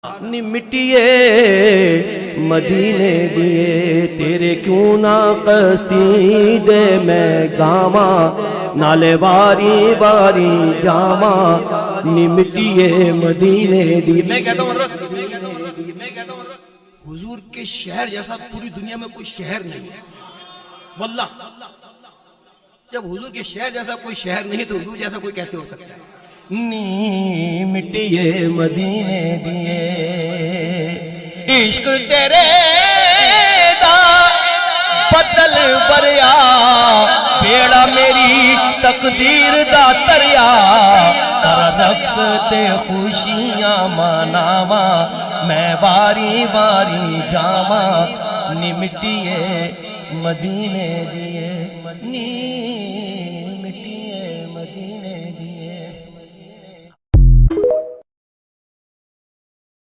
نی مٹیے مدینے دیے تیرے کیوں نہ قصیدے میں گاواں نالے باری باری جاواں نی مٹیے مدینے دیے. میں کہتا ہوں حضرت حضور کے شہر جیسا پوری دنیا میں کوئی شہر نہیں ہے واللہ. جب حضور کے شہر جیسا کوئی شہر نہیں تو حضور جیسا کوئی کیسے ہو سکتا ہے. نی مٹیے مدینے دیے عشق تیرے دا بدل بریا بیڑا میری تقدیر دا تریا کر رقص تے خوشیاں مناواں میں باری باری جاواں نی مٹیے مدینے دیے نی